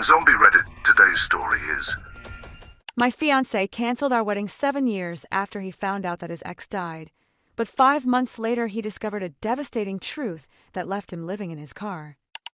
On Zombie Reddit, today's story is... My fiancé canceled our wedding 7 years after he found out that his ex died, but 5 months later he discovered a devastating truth that left him living in his car.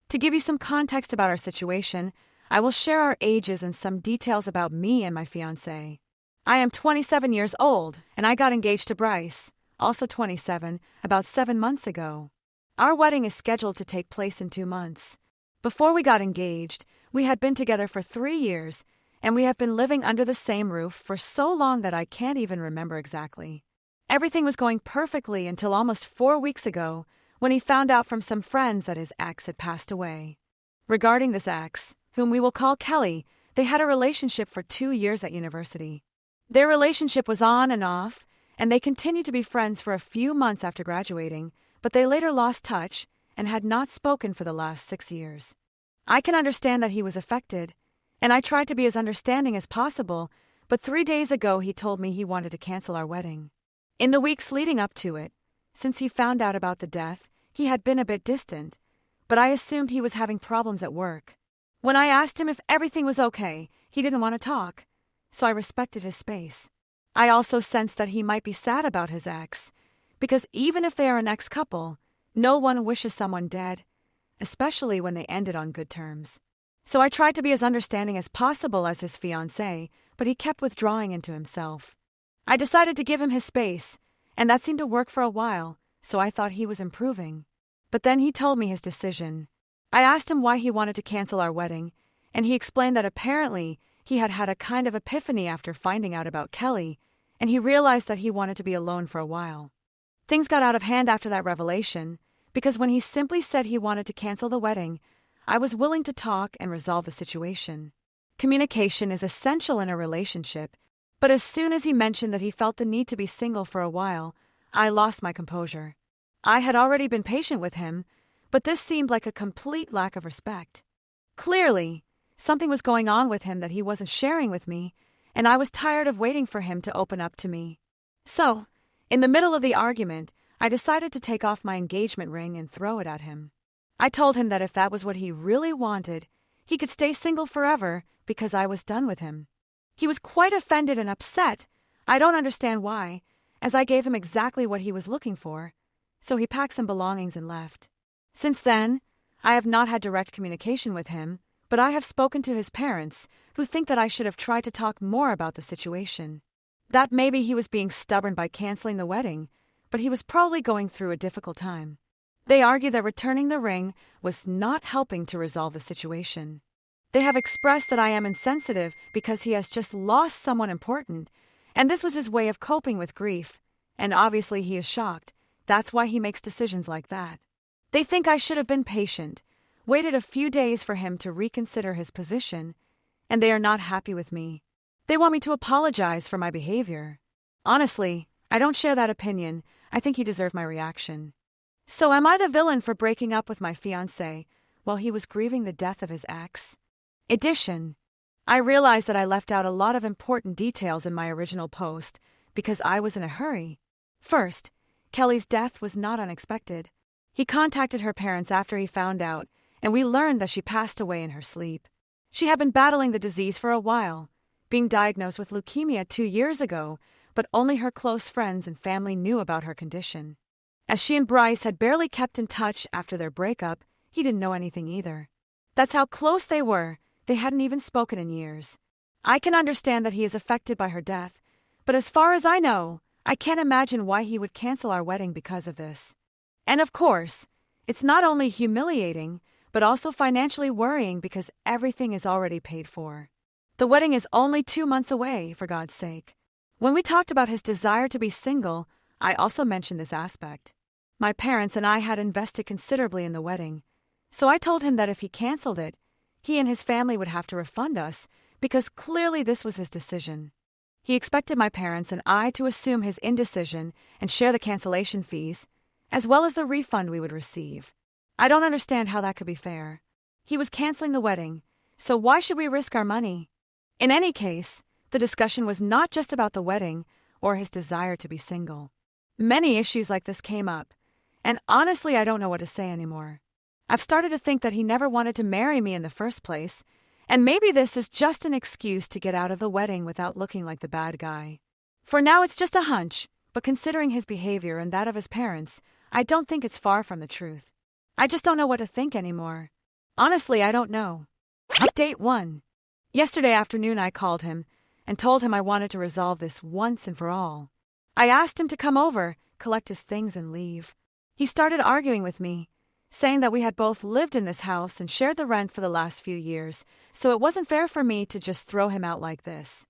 To give you some context about our situation, I will share our ages and some details about me and my fiancé. I am 27 years old, and I got engaged to Bryce, also 27, about 7 months ago. Our wedding is scheduled to take place in 2 months. Before we got engaged, we had been together for 3 years, and we have been living under the same roof for so long that I can't even remember exactly. Everything was going perfectly until almost 4 weeks ago, when he found out from some friends that his ex had passed away. Regarding this ex, whom we will call Kelly, they had a relationship for 2 years at university. Their relationship was on and off, and they continued to be friends for a few months after graduating, but they later lost touch and had not spoken for the last 6 years. I can understand that he was affected, and I tried to be as understanding as possible, but 3 days ago he told me he wanted to cancel our wedding. In the weeks leading up to it, since he found out about the death, he had been a bit distant, but I assumed he was having problems at work. When I asked him if everything was okay, he didn't want to talk, so I respected his space. I also sensed that he might be sad about his ex, because even if they are an ex-couple, no one wishes someone dead, especially when they ended on good terms. So I tried to be as understanding as possible as his fiancé, but he kept withdrawing into himself. I decided to give him his space, and that seemed to work for a while, so I thought he was improving. But then he told me his decision. I asked him why he wanted to cancel our wedding, and he explained that apparently he had had a kind of epiphany after finding out about Kelly, and he realized that he wanted to be alone for a while. Things got out of hand after that revelation, because when he simply said he wanted to cancel the wedding, I was willing to talk and resolve the situation. Communication is essential in a relationship, but as soon as he mentioned that he felt the need to be single for a while, I lost my composure. I had already been patient with him, but this seemed like a complete lack of respect. Clearly, something was going on with him that he wasn't sharing with me, and I was tired of waiting for him to open up to me. So, in the middle of the argument, I decided to take off my engagement ring and throw it at him. I told him that if that was what he really wanted, he could stay single forever because I was done with him. He was quite offended and upset. I don't understand why, as I gave him exactly what he was looking for, so he packed some belongings and left. Since then, I have not had direct communication with him, but I have spoken to his parents, who think that I should have tried to talk more about the situation. That maybe he was being stubborn by canceling the wedding, but he was probably going through a difficult time. They argue that returning the ring was not helping to resolve the situation. They have expressed that I am insensitive because he has just lost someone important, and this was his way of coping with grief, and obviously he is shocked. That's why he makes decisions like that. They think I should have been patient, waited a few days for him to reconsider his position, and they are not happy with me. They want me to apologize for my behavior. Honestly, I don't share that opinion. I think he deserved my reaction. So am I the villain for breaking up with my fiancé while he was grieving the death of his ex? Addition, I realized that I left out a lot of important details in my original post because I was in a hurry. First, Kelly's death was not unexpected. He contacted her parents after he found out, and we learned that she passed away in her sleep. She had been battling the disease for a while, being diagnosed with leukemia 2 years ago, but only her close friends and family knew about her condition. As she and Bryce had barely kept in touch after their breakup, he didn't know anything either. That's how close they were. They hadn't even spoken in years. I can understand that he is affected by her death, but as far as I know, I can't imagine why he would cancel our wedding because of this. And of course, it's not only humiliating, but also financially worrying because everything is already paid for. The wedding is only 2 months away, for God's sake. When we talked about his desire to be single, I also mentioned this aspect. My parents and I had invested considerably in the wedding, so I told him that if he canceled it, he and his family would have to refund us because clearly this was his decision. He expected my parents and I to assume his indecision and share the cancellation fees, as well as the refund we would receive. I don't understand how that could be fair. He was canceling the wedding, so why should we risk our money? In any case, the discussion was not just about the wedding or his desire to be single. Many issues like this came up, and honestly I don't know what to say anymore. I've started to think that he never wanted to marry me in the first place, And maybe this is just an excuse to get out of the wedding without looking like the bad guy. For now, it's just a hunch, but considering his behavior and that of his parents, I don't think it's far from the truth. I just don't know what to think anymore. Honestly, I don't know. Update 1. Yesterday afternoon, I called him and told him I wanted to resolve this once and for all. I asked him to come over, collect his things, and leave. He started arguing with me, saying that we had both lived in this house and shared the rent for the last few years, so it wasn't fair for me to just throw him out like this.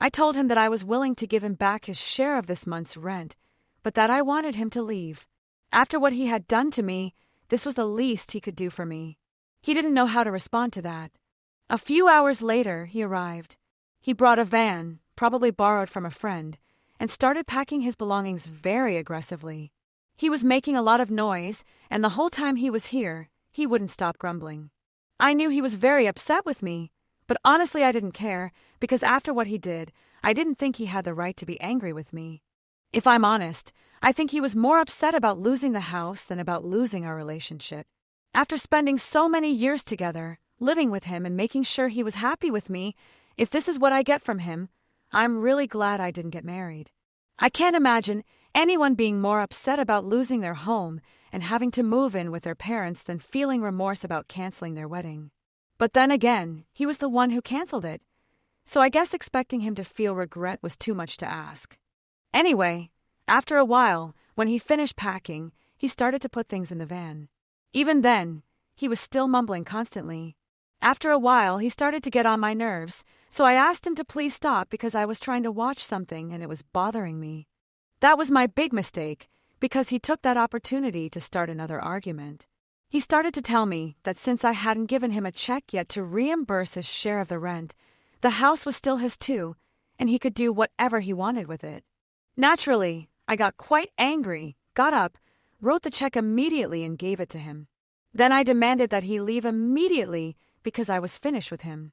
I told him that I was willing to give him back his share of this month's rent, but that I wanted him to leave. After what he had done to me, this was the least he could do for me. He didn't know how to respond to that. A few hours later, he arrived. He brought a van, probably borrowed from a friend, and started packing his belongings very aggressively. He was making a lot of noise, and the whole time he was here, he wouldn't stop grumbling. I knew he was very upset with me, but honestly I didn't care, because after what he did, I didn't think he had the right to be angry with me. If I'm honest, I think he was more upset about losing the house than about losing our relationship. After spending so many years together, living with him and making sure he was happy with me, if this is what I get from him, I'm really glad I didn't get married. I can't imagine anyone being more upset about losing their home and having to move in with their parents than feeling remorse about canceling their wedding. But then again, he was the one who canceled it, so I guess expecting him to feel regret was too much to ask. Anyway, after a while, when he finished packing, he started to put things in the van. Even then, he was still mumbling constantly. After a while, he started to get on my nerves, so I asked him to please stop because I was trying to watch something and it was bothering me. That was my big mistake, because he took that opportunity to start another argument. He started to tell me that since I hadn't given him a check yet to reimburse his share of the rent, the house was still his too, and he could do whatever he wanted with it. Naturally, I got quite angry, got up, wrote the check immediately and gave it to him. Then I demanded that he leave immediately because I was finished with him.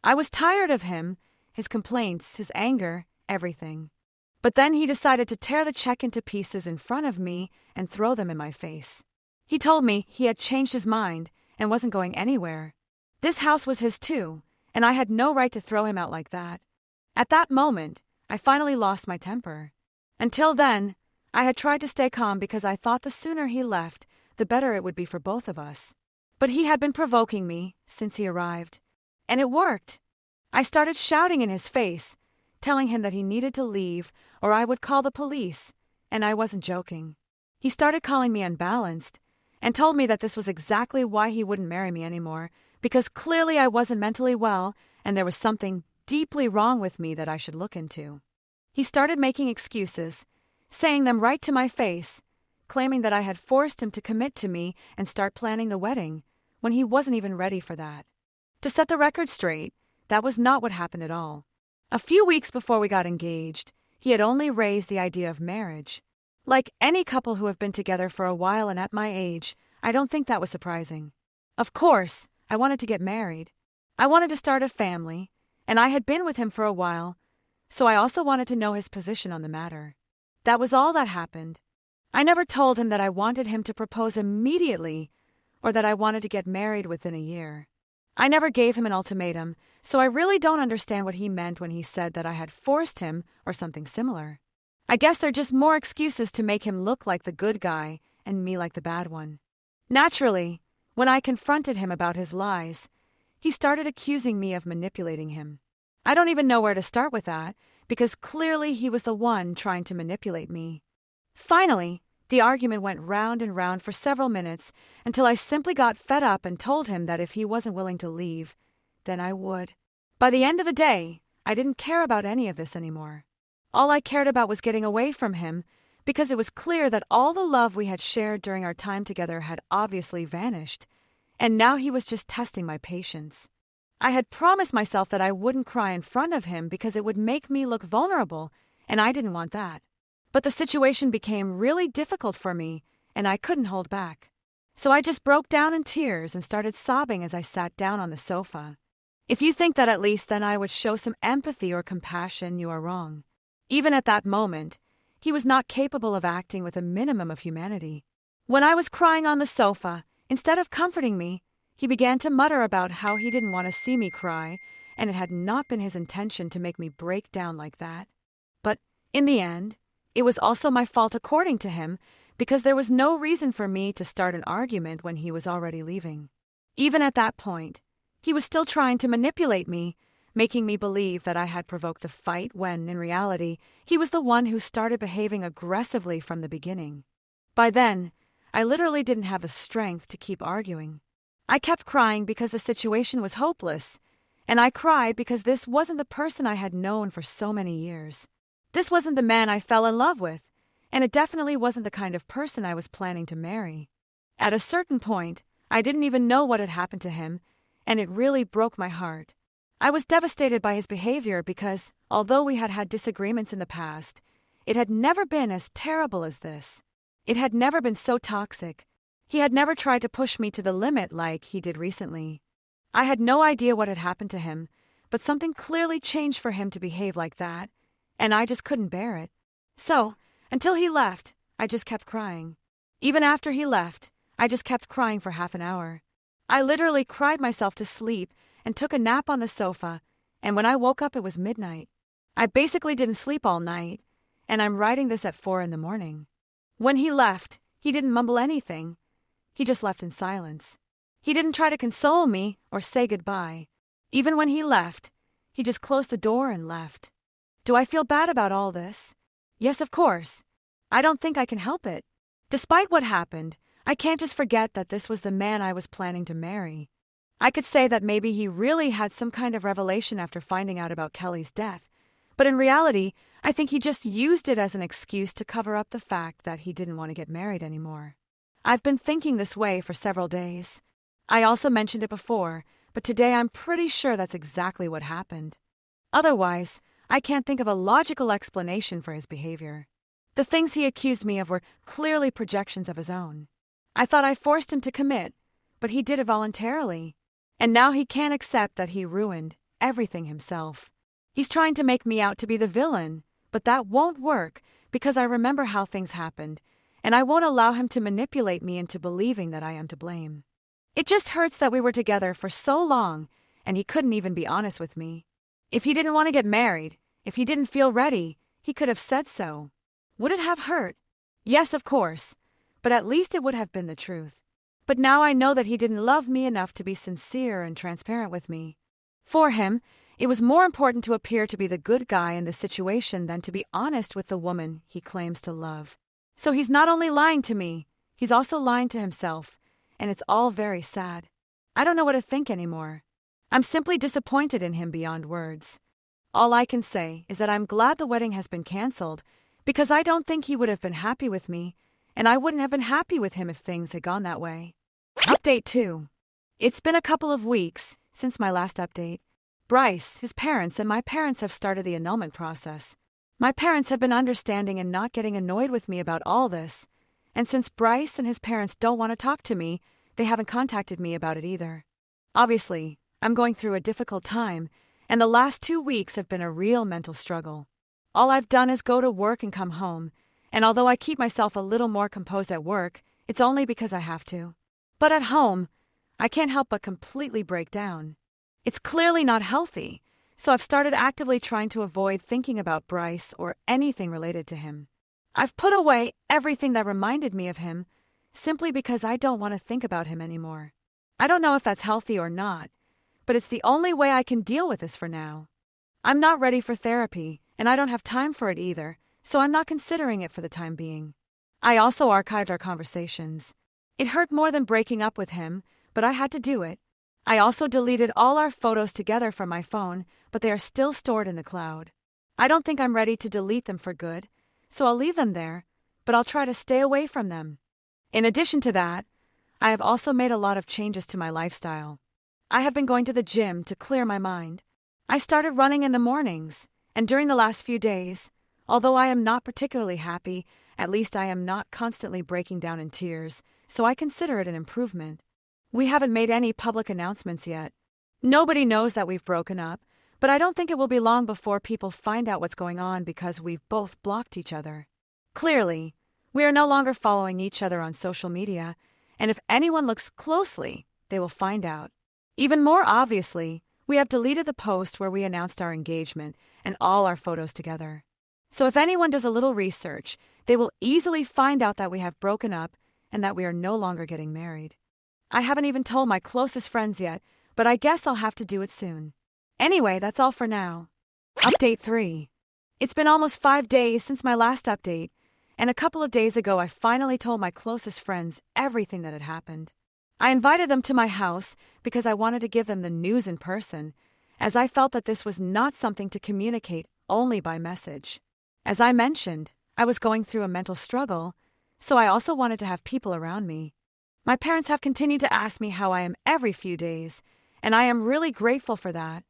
I was tired of him, his complaints, his anger, everything. But then he decided to tear the check into pieces in front of me and throw them in my face. He told me he had changed his mind and wasn't going anywhere. This house was his too, and I had no right to throw him out like that. At that moment, I finally lost my temper. Until then, I had tried to stay calm because I thought the sooner he left, the better it would be for both of us. But he had been provoking me since he arrived, and it worked. I started shouting in his face, telling him that he needed to leave or I would call the police, and I wasn't joking. He started calling me unbalanced and told me that this was exactly why he wouldn't marry me anymore, because clearly I wasn't mentally well and there was something deeply wrong with me that I should look into. He started making excuses, saying them right to my face, claiming that I had forced him to commit to me and start planning the wedding when he wasn't even ready for that. To set the record straight, that was not what happened at all. A few weeks before we got engaged, he had only raised the idea of marriage. Like any couple who have been together for a while and at my age, I don't think that was surprising. Of course, I wanted to get married. I wanted to start a family, and I had been with him for a while, so I also wanted to know his position on the matter. That was all that happened. I never told him that I wanted him to propose immediately or that I wanted to get married within a year. I never gave him an ultimatum, so I really don't understand what he meant when he said that I had forced him or something similar. I guess they're just more excuses to make him look like the good guy and me like the bad one. Naturally, when I confronted him about his lies, he started accusing me of manipulating him. I don't even know where to start with that, because clearly he was the one trying to manipulate me. Finally, the argument went round and round for several minutes until I simply got fed up and told him that if he wasn't willing to leave, then I would. By the end of the day, I didn't care about any of this anymore. All I cared about was getting away from him, because it was clear that all the love we had shared during our time together had obviously vanished, and now he was just testing my patience. I had promised myself that I wouldn't cry in front of him because it would make me look vulnerable, and I didn't want that. But the situation became really difficult for me, and I couldn't hold back. So I just broke down in tears and started sobbing as I sat down on the sofa. If you think that at least then I would show some empathy or compassion, you are wrong. Even at that moment, he was not capable of acting with a minimum of humanity. When I was crying on the sofa, instead of comforting me, He began to mutter about how he didn't want to see me cry, and it had not been his intention to make me break down like that. But, in the end, it was also my fault according to him, because there was no reason for me to start an argument when he was already leaving. Even at that point, he was still trying to manipulate me, making me believe that I had provoked the fight when, in reality, he was the one who started behaving aggressively from the beginning. By then, I literally didn't have the strength to keep arguing. I kept crying because the situation was hopeless, and I cried because this wasn't the person I had known for so many years. This wasn't the man I fell in love with, and it definitely wasn't the kind of person I was planning to marry. At a certain point, I didn't even know what had happened to him, and it really broke my heart. I was devastated by his behavior because, although we had had disagreements in the past, it had never been as terrible as this. It had never been so toxic. He had never tried to push me to the limit like he did recently. I had no idea what had happened to him, but something clearly changed for him to behave like that, and I just couldn't bear it. So, until he left, I just kept crying. Even after he left, I just kept crying for half an hour. I literally cried myself to sleep and took a nap on the sofa, and when I woke up it was midnight. I basically didn't sleep all night, and I'm writing this at 4 a.m. When he left, he didn't mumble anything. He just left in silence. He didn't try to console me or say goodbye. Even when he left, he just closed the door and left. Do I feel bad about all this? Yes, of course. I don't think I can help it. Despite what happened, I can't just forget that this was the man I was planning to marry. I could say that maybe he really had some kind of revelation after finding out about Kelly's death, but in reality, I think he just used it as an excuse to cover up the fact that he didn't want to get married anymore. I've been thinking this way for several days. I also mentioned it before, but today I'm pretty sure that's exactly what happened. Otherwise, I can't think of a logical explanation for his behavior. The things he accused me of were clearly projections of his own. I thought I forced him to commit, but he did it voluntarily. And now he can't accept that he ruined everything himself. He's trying to make me out to be the villain, but that won't work because I remember how things happened, and I won't allow him to manipulate me into believing that I am to blame. It just hurts that we were together for so long, and he couldn't even be honest with me. If he didn't want to get married, if he didn't feel ready, he could have said so. Would it have hurt? Yes, of course, but at least it would have been the truth. But now I know that he didn't love me enough to be sincere and transparent with me. For him, it was more important to appear to be the good guy in this situation than to be honest with the woman he claims to love. So he's not only lying to me, he's also lying to himself, and it's all very sad. I don't know what to think anymore. I'm simply disappointed in him beyond words. All I can say is that I'm glad the wedding has been canceled, because I don't think he would have been happy with me, and I wouldn't have been happy with him if things had gone that way. Update 2. It's been a couple of weeks since my last update. Bryce, his parents, and my parents have started the annulment process. My parents have been understanding and not getting annoyed with me about all this, and since Bryce and his parents don't want to talk to me, they haven't contacted me about it either. Obviously, I'm going through a difficult time, and the last 2 weeks have been a real mental struggle. All I've done is go to work and come home, and although I keep myself a little more composed at work, it's only because I have to. But at home, I can't help but completely break down. It's clearly not healthy, so I've started actively trying to avoid thinking about Bryce or anything related to him. I've put away everything that reminded me of him, simply because I don't want to think about him anymore. I don't know if that's healthy or not, but it's the only way I can deal with this for now. I'm not ready for therapy, and I don't have time for it either, so I'm not considering it for the time being. I also archived our conversations. It hurt more than breaking up with him, but I had to do it. I also deleted all our photos together from my phone, but they are still stored in the cloud. I don't think I'm ready to delete them for good, so I'll leave them there, but I'll try to stay away from them. In addition to that, I have also made a lot of changes to my lifestyle. I have been going to the gym to clear my mind. I started running in the mornings, and during the last few days, although I am not particularly happy, at least I am not constantly breaking down in tears, so I consider it an improvement. We haven't made any public announcements yet. Nobody knows that we've broken up, but I don't think it will be long before people find out what's going on because we've both blocked each other. Clearly, we are no longer following each other on social media, and if anyone looks closely, they will find out. Even more obviously, we have deleted the post where we announced our engagement and all our photos together. So if anyone does a little research, they will easily find out that we have broken up and that we are no longer getting married. I haven't even told my closest friends yet, but I guess I'll have to do it soon. Anyway, that's all for now. Update 3. It's been almost 5 days since my last update, and a couple of days ago I finally told my closest friends everything that had happened. I invited them to my house because I wanted to give them the news in person, as I felt that this was not something to communicate only by message. As I mentioned, I was going through a mental struggle, so I also wanted to have people around me. My parents have continued to ask me how I am every few days, and I am really grateful for that,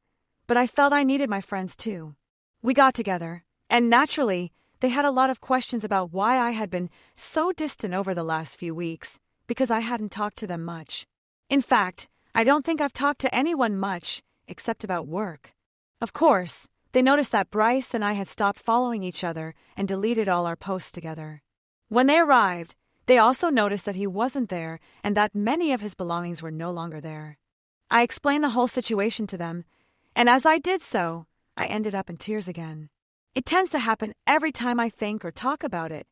but I felt I needed my friends too. We got together, and naturally, they had a lot of questions about why I had been so distant over the last few weeks, because I hadn't talked to them much. In fact, I don't think I've talked to anyone much, except about work. Of course, they noticed that Bryce and I had stopped following each other and deleted all our posts together. When they arrived, they also noticed that he wasn't there and that many of his belongings were no longer there. I explained the whole situation to them, and as I did so, I ended up in tears again. It tends to happen every time I think or talk about it,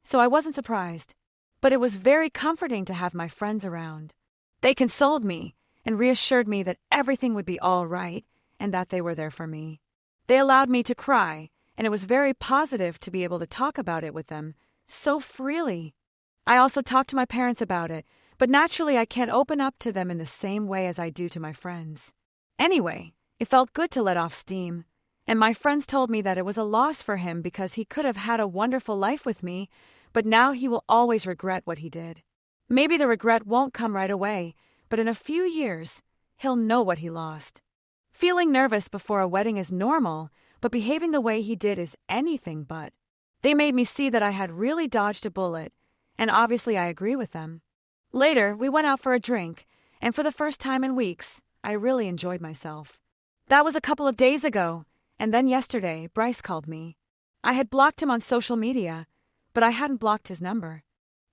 so I wasn't surprised. But it was very comforting to have my friends around. They consoled me and reassured me that everything would be all right and that they were there for me. They allowed me to cry, and it was very positive to be able to talk about it with them so freely. I also talked to my parents about it, but naturally I can't open up to them in the same way as I do to my friends. Anyway, it felt good to let off steam, and my friends told me that it was a loss for him because he could have had a wonderful life with me, but now he will always regret what he did. Maybe the regret won't come right away, but in a few years, he'll know what he lost. Feeling nervous before a wedding is normal, but behaving the way he did is anything but. They made me see that I had really dodged a bullet, and obviously I agree with them. Later, we went out for a drink, and for the first time in weeks, I really enjoyed myself. That was a couple of days ago, and then yesterday, Bryce called me. I had blocked him on social media, but I hadn't blocked his number.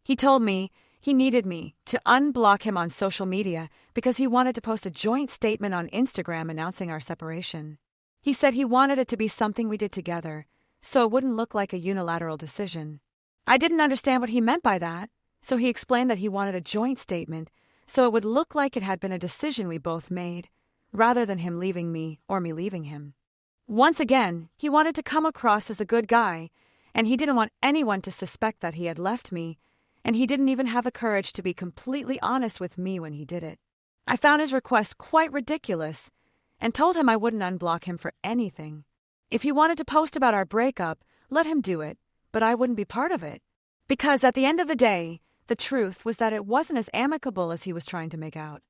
He told me he needed me to unblock him on social media because he wanted to post a joint statement on Instagram announcing our separation. He said he wanted it to be something we did together, so it wouldn't look like a unilateral decision. I didn't understand what he meant by that, so he explained that he wanted a joint statement so it would look like it had been a decision we both made, rather than him leaving me or me leaving him. Once again, he wanted to come across as a good guy, and he didn't want anyone to suspect that he had left me, and he didn't even have the courage to be completely honest with me when he did it. I found his request quite ridiculous and told him I wouldn't unblock him for anything. If he wanted to post about our breakup, let him do it, but I wouldn't be part of it. Because at the end of the day, the truth was that it wasn't as amicable as he was trying to make out.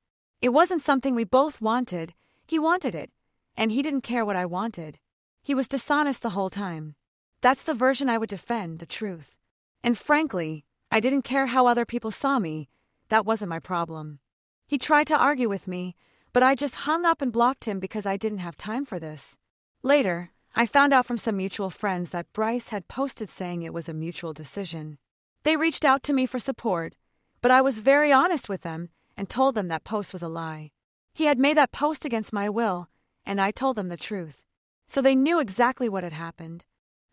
It wasn't something we both wanted, he wanted it, and he didn't care what I wanted. He was dishonest the whole time. That's the version I would defend, the truth. And frankly, I didn't care how other people saw me. That wasn't my problem. He tried to argue with me, but I just hung up and blocked him because I didn't have time for this. Later, I found out from some mutual friends that Bryce had posted saying it was a mutual decision. They reached out to me for support, but I was very honest with them and told them that post was a lie. He had made that post against my will, and I told them the truth. So they knew exactly what had happened.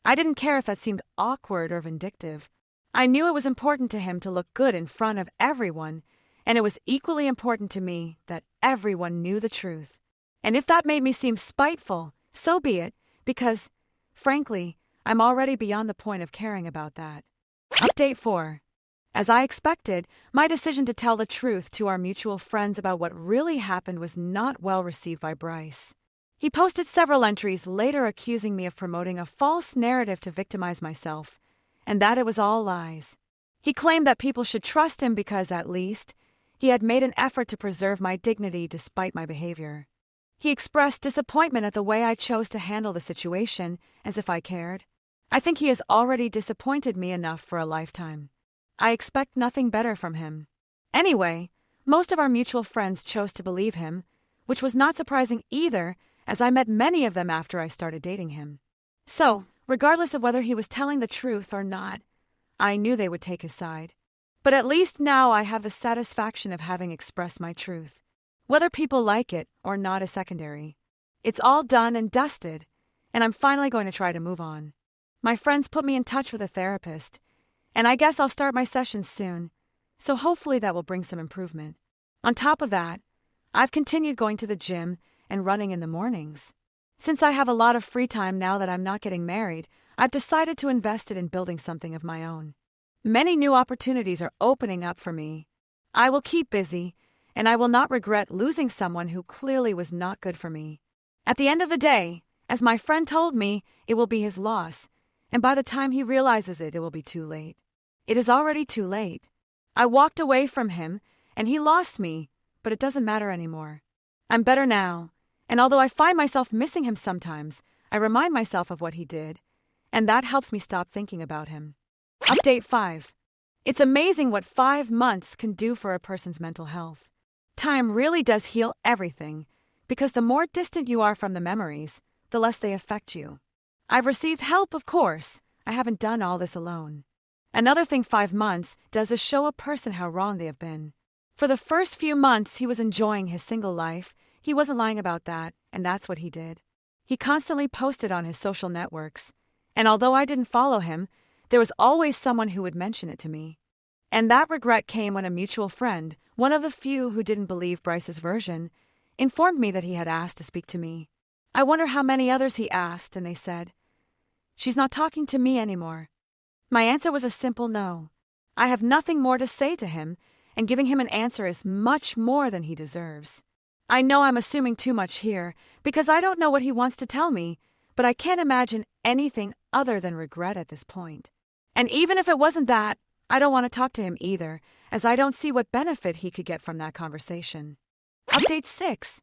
I didn't care if that seemed awkward or vindictive. I knew it was important to him to look good in front of everyone, and it was equally important to me that everyone knew the truth. And if that made me seem spiteful, so be it, because, frankly, I'm already beyond the point of caring about that. Update 4. As I expected, my decision to tell the truth to our mutual friends about what really happened was not well received by Bryce. He posted several entries later accusing me of promoting a false narrative to victimize myself, and that it was all lies. He claimed that people should trust him because, at least, he had made an effort to preserve my dignity despite my behavior. He expressed disappointment at the way I chose to handle the situation, as if I cared. I think he has already disappointed me enough for a lifetime. I expect nothing better from him. Anyway, most of our mutual friends chose to believe him, which was not surprising either, as I met many of them after I started dating him. So, regardless of whether he was telling the truth or not, I knew they would take his side. But at least now I have the satisfaction of having expressed my truth. Whether people like it or not is secondary. It's all done and dusted, and I'm finally going to try to move on. My friends put me in touch with a therapist, and I guess I'll start my sessions soon, so hopefully that will bring some improvement. On top of that, I've continued going to the gym and running in the mornings. Since I have a lot of free time now that I'm not getting married, I've decided to invest it in building something of my own. Many new opportunities are opening up for me. I will keep busy, and I will not regret losing someone who clearly was not good for me. At the end of the day, as my friend told me, it will be his loss, and by the time he realizes it, it will be too late. It is already too late. I walked away from him, and he lost me, but it doesn't matter anymore. I'm better now, and although I find myself missing him sometimes, I remind myself of what he did, and that helps me stop thinking about him. Update 5. It's amazing what 5 months can do for a person's mental health. Time really does heal everything, because the more distant you are from the memories, the less they affect you. I've received help, of course. I haven't done all this alone. Another thing 5 months does is show a person how wrong they have been. For the first few months, he was enjoying his single life. He wasn't lying about that, and that's what he did. He constantly posted on his social networks, and although I didn't follow him, there was always someone who would mention it to me. And that regret came when a mutual friend, one of the few who didn't believe Bryce's version, informed me that he had asked to speak to me. I wonder how many others he asked, and they said, "She's not talking to me anymore." My answer was a simple no. I have nothing more to say to him, and giving him an answer is much more than he deserves. I know I'm assuming too much here, because I don't know what he wants to tell me, but I can't imagine anything other than regret at this point. And even if it wasn't that, I don't want to talk to him either, as I don't see what benefit he could get from that conversation. Update 6.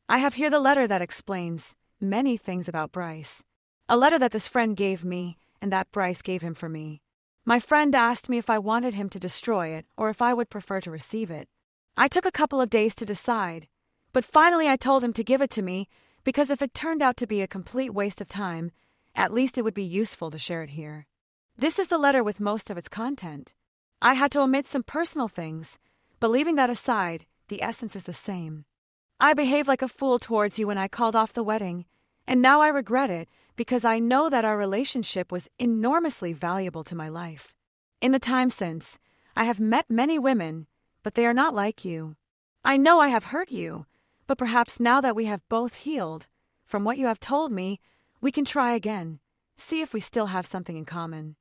I have here the letter that explains many things about Bryce. A letter that this friend gave me, and that Bryce gave him for me. My friend asked me if I wanted him to destroy it, or if I would prefer to receive it. I took a couple of days to decide, but finally I told him to give it to me, because if it turned out to be a complete waste of time, at least it would be useful to share it here. This is the letter with most of its content. I had to omit some personal things, but leaving that aside, the essence is the same. I behaved like a fool towards you when I called off the wedding, and now I regret it because I know that our relationship was enormously valuable to my life. In the time since, I have met many women, but they are not like you. I know I have hurt you, but perhaps now that we have both healed, from what you have told me, we can try again, see if we still have something in common.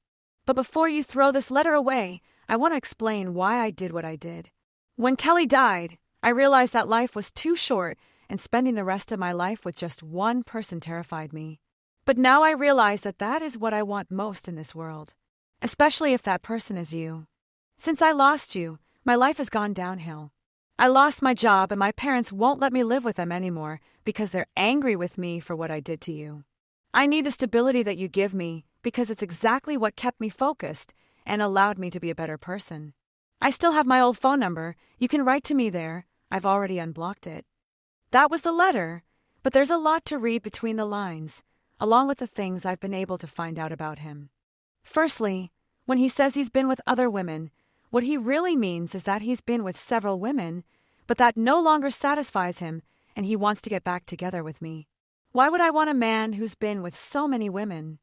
But before you throw this letter away, I want to explain why I did what I did. When Kelly died, I realized that life was too short, and spending the rest of my life with just one person terrified me. But now I realize that that is what I want most in this world, especially if that person is you. Since I lost you, my life has gone downhill. I lost my job, and my parents won't let me live with them anymore because they're angry with me for what I did to you. I need the stability that you give me because it's exactly what kept me focused and allowed me to be a better person. I still have my old phone number. You can write to me there. I've already unblocked it. That was the letter, but there's a lot to read between the lines, along with the things I've been able to find out about him. Firstly, when he says he's been with other women, what he really means is that he's been with several women, but that no longer satisfies him and he wants to get back together with me. Why would I want a man who's been with so many women?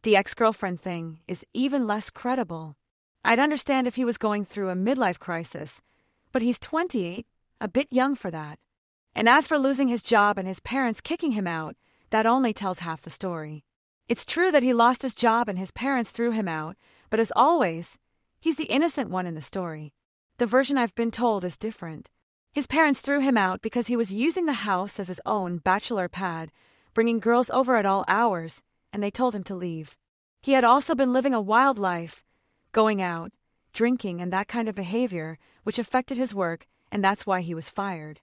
The ex-girlfriend thing is even less credible. I'd understand if he was going through a midlife crisis, but he's 28, a bit young for that. And as for losing his job and his parents kicking him out, that only tells half the story. It's true that he lost his job and his parents threw him out, but as always, he's the innocent one in the story. The version I've been told is different. His parents threw him out because he was using the house as his own bachelor pad, bringing girls over at all hours, and they told him to leave. He had also been living a wild life, going out, drinking, and that kind of behavior, which affected his work, and that's why he was fired.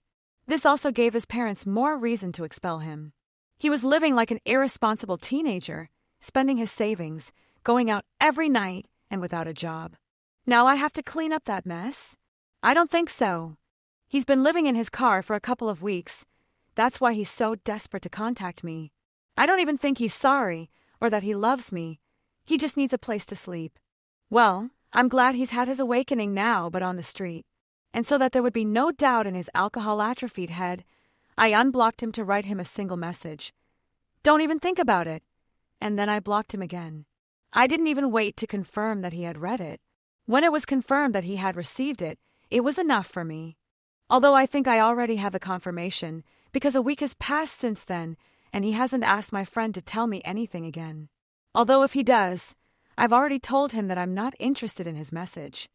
This also gave his parents more reason to expel him. He was living like an irresponsible teenager, spending his savings, going out every night, and without a job. Now I have to clean up that mess? I don't think so. He's been living in his car for a couple of weeks. That's why he's so desperate to contact me. I don't even think he's sorry, or that he loves me. He just needs a place to sleep. Well, I'm glad he's had his awakening now, but on the street. And so that there would be no doubt in his alcohol-atrophied head, I unblocked him to write him a single message. Don't even think about it. And then I blocked him again. I didn't even wait to confirm that he had read it. When it was confirmed that he had received it, it was enough for me. Although I think I already have the confirmation, because a week has passed since then, and he hasn't asked my friend to tell me anything again. Although if he does, I've already told him that I'm not interested in his message.